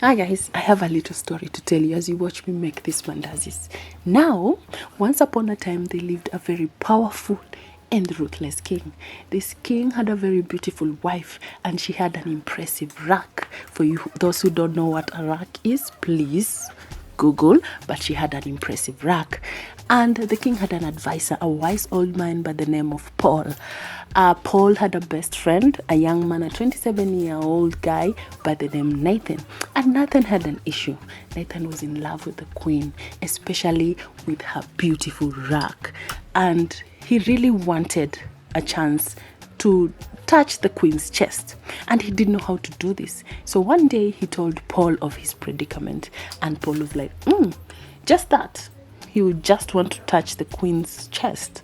Hi guys, I have a little story to tell you as you watch me make these mandazis. Now, once upon a time, there lived a very powerful and ruthless king. This king had a very beautiful wife and she had an impressive rack. For you, those who don't know what a rack is, please Google, but she had an impressive rack. And the king had an advisor, a wise old man by the name of Paul. Paul had a best friend, a young man, a 27-year-old guy by the name Nathan. And Nathan had an issue. Nathan was in love with the queen, especially with her beautiful rack. And he really wanted a chance to touch the queen's chest, and he didn't know how to do this. So one day he told Paul of his predicament, and Paul was like, just that. He would just want to touch the queen's chest.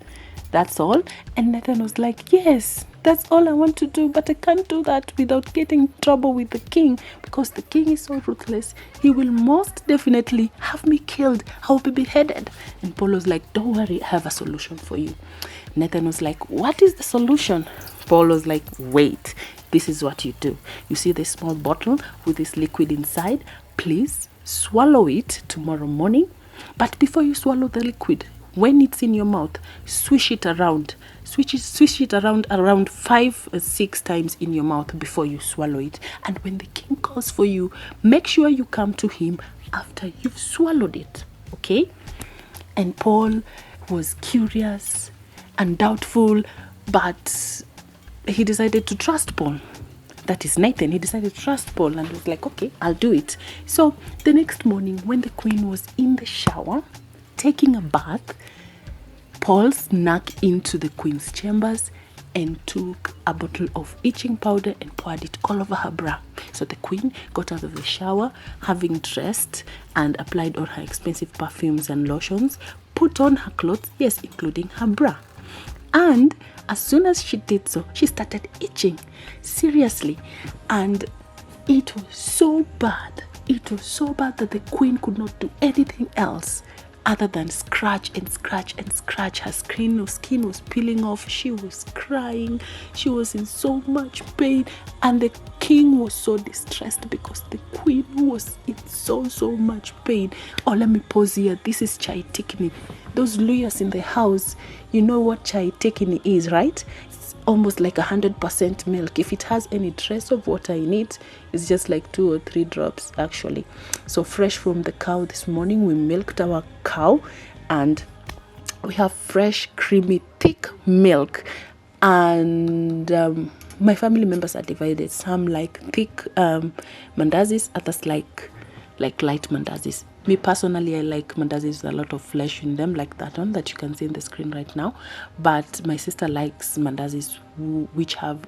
That's all. And Nathan was like, yes, that's all I want to do, but I can't do that without getting in trouble with the king, because the king is so ruthless. He will most definitely have me killed. I'll be beheaded. And Paul was like, don't worry, I have a solution for you. Nathan was like, what is the solution? Paul was like, wait, this is what you do. You see this small bottle with this liquid inside? Please swallow it tomorrow morning. But before you swallow the liquid, when it's in your mouth, swish it around. Swish it around 5 or 6 times in your mouth before you swallow it. And when the king calls for you, make sure you come to him after you've swallowed it. Okay? And Paul was curious and doubtful, but he decided to trust Paul. That is Nathan. He decided to trust Paul and was like, okay, I'll do it. So the next morning, when the queen was in the shower, taking a bath, Paul snuck into the queen's chambers and took a bottle of itching powder and poured it all over her bra. So the queen got out of the shower, having dressed and applied all her expensive perfumes and lotions, put on her clothes, yes, including her bra. And as soon as she did so, she started itching, seriously. And it was so bad. It was so bad that the queen could not do anything else other than scratch and scratch and scratch. Her skin was peeling off. She was crying. She was in so much pain. And the king was so distressed because the queen was in so much pain. Oh, let me pause here. This is chai tikni. Those Luyas in the house, you know what chai tikni is, right? It's almost like 100% milk. If it has any trace of water in it, it's just like 2 or 3 drops actually. So fresh from the cow this morning, we milked our cow and we have fresh, creamy, thick milk. And my family members are divided. Some like thick mandazis, others like light mandazis. Me personally, I like mandazis with a lot of flesh in them, like that one that you can see in the screen right now. But my sister likes mandazis which have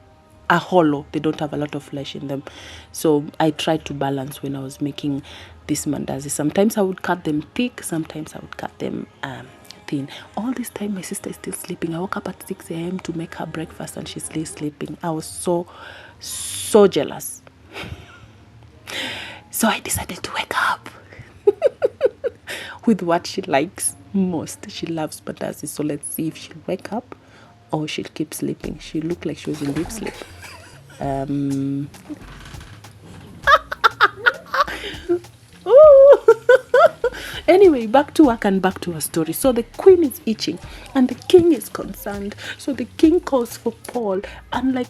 a hollow. They don't have a lot of flesh in them. So I tried to balance when I was making this mandazi. Sometimes I would cut them thick, sometimes I would cut them thin. All this time my sister is still sleeping. I woke up at 6 a.m. to make her breakfast and she's still sleeping. I was so jealous. So I decided to wake up with what she likes most. She loves mandazis. So let's see if she'll wake up or she'll keep sleeping. She looked like she was in deep sleep. Anyway, back to work and back to our story. So the queen is itching and the king is concerned. So the king calls for Paul and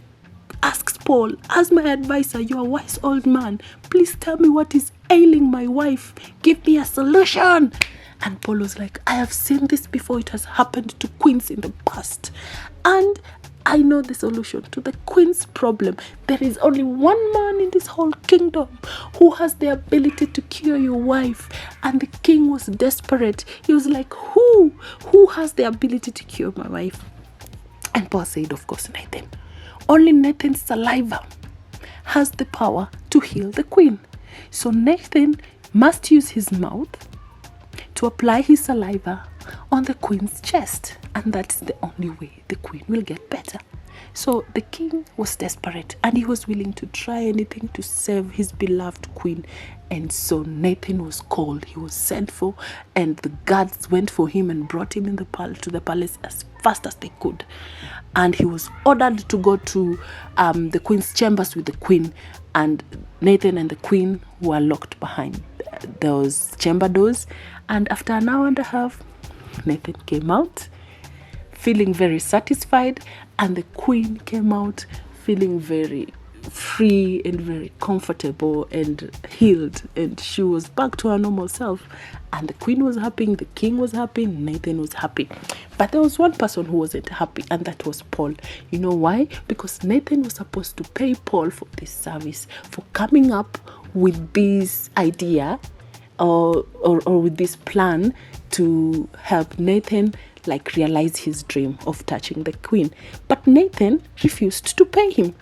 asks Paul, as my advisor, you're a wise old man, please tell me what is ailing my wife. Give me a solution. And Paul was like, I have seen this before. It has happened to queens in the past. And I know the solution to the queen's problem. There is only one man in this whole kingdom who has the ability to cure your wife. And the king was desperate. He was like, who has the ability to cure my wife? And Paul said, of course, Nathan. Only Nathan's saliva has the power to heal the queen. So Nathan must use his mouth to apply his saliva on the queen's chest. And that's the only way the queen will get better. So the king was desperate and he was willing to try anything to save his beloved queen. And so Nathan was called, he was sent for, and the guards went for him and brought him in to the palace as fast as they could. And he was ordered to go to the queen's chambers with the queen, and Nathan and the queen were locked behind those chamber doors. And after an hour and a half, Nathan came out feeling very satisfied, and the queen came out feeling very free and very comfortable and healed, and she was back to her normal self. And the queen was happy, the king was happy, Nathan was happy. But there was one person who wasn't happy, and that was Paul. You know why? Because Nathan was supposed to pay Paul for this service, for coming up with this idea or with this plan to help Nathan like realize his dream of touching the queen. But Nathan refused to pay him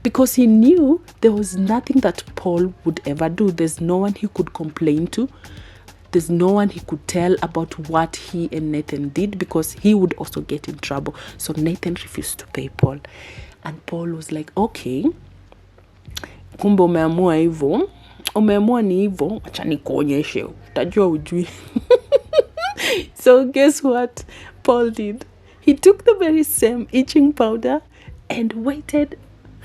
because he knew there was nothing that Paul would ever do. There's no one he could complain to. There's no one he could tell about what he and Nathan did, because he would also get in trouble. So Nathan refused to pay Paul. And Paul was like, okay, kumbe umeamua hivyo, umeamua ni hivyo, acha nikuonyeshe, utajua ujui. So guess what Paul did? He took the very same itching powder and waited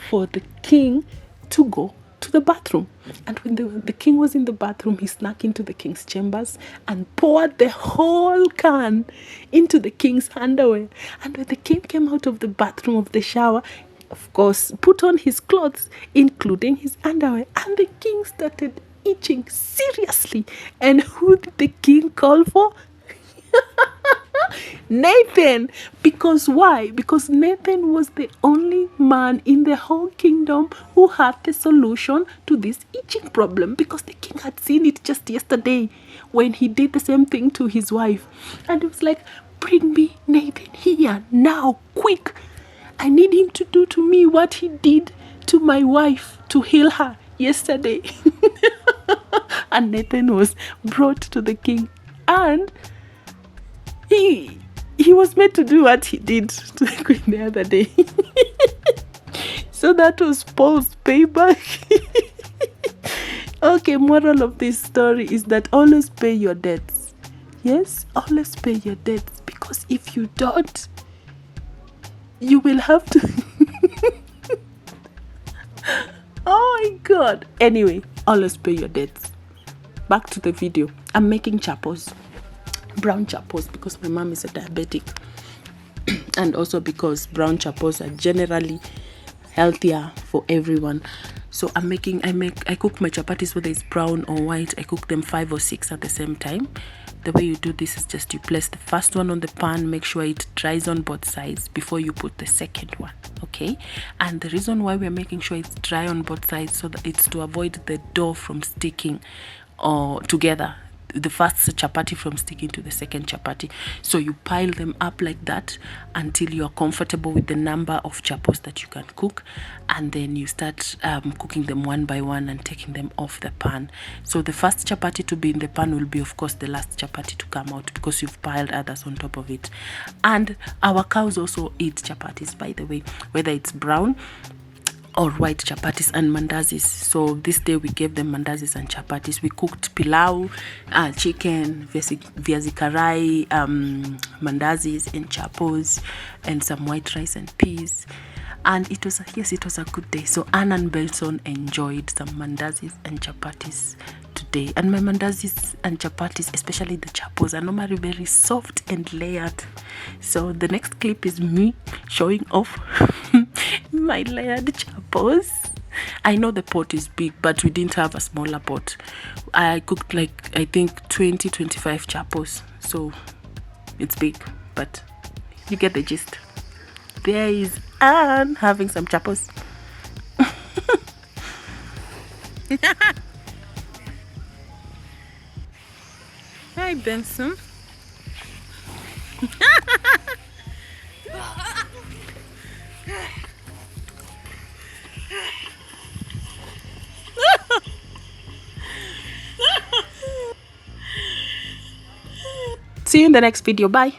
for the king to go to the bathroom. And when the king was in the bathroom, he snuck into the king's chambers and poured the whole can into the king's underwear. And when the king came out of the bathroom, of the shower, of course, put on his clothes, including his underwear. And the king started itching seriously. And who did the king call for? Nathan. Because why? Because Nathan was the only man in the whole kingdom who had the solution to this itching problem, because the king had seen it just yesterday when he did the same thing to his wife. And it was like, bring me Nathan here now, quick. I need him to do to me what he did to my wife to heal her yesterday. And Nathan was brought to the king, and he was meant to do what he did to the queen the other day. So that was Paul's payback. Okay, moral of this story is that always pay your debts. Yes, always pay your debts, because if you don't, you will have to. Oh my God. Anyway, always pay your debts. Back to the video. I'm making chapos. Brown chapos, because my mom is a diabetic, and also because brown chapos are generally healthier for everyone. So I cook my chapatis, whether it's brown or white. I cook them 5 or 6 at the same time. The way you do this is just you place the first one on the pan, make sure it dries on both sides before you put the second one. Okay, and the reason why we're making sure it's dry on both sides, so that it's to avoid the dough from sticking or together, the first chapati from sticking to the second chapati. So you pile them up like that until you're comfortable with the number of chapos that you can cook, and then you start cooking them one by one and taking them off the pan. So the first chapati to be in the pan will be, of course, the last chapati to come out, because you've piled others on top of it. And our cows also eat chapatis, by the way, whether it's brown or white chapatis and mandazis. So this day we gave them mandazis and chapatis. We cooked pilau, chicken, viazi karai, mandazis and chapos, and some white rice and peas. And it was a good day. So Anne and Belson enjoyed some mandazis and chapatis today. And my mandazis and chapatis, especially the chapos, are normally very soft and layered. So the next clip is me showing off my layered chapos. I know the pot is big, but we didn't have a smaller pot. I cooked like, I think 20-25 chapos. So it's big, but you get the gist. There is Anne having some chapos. Hi, Benson. See you in the next video. Bye.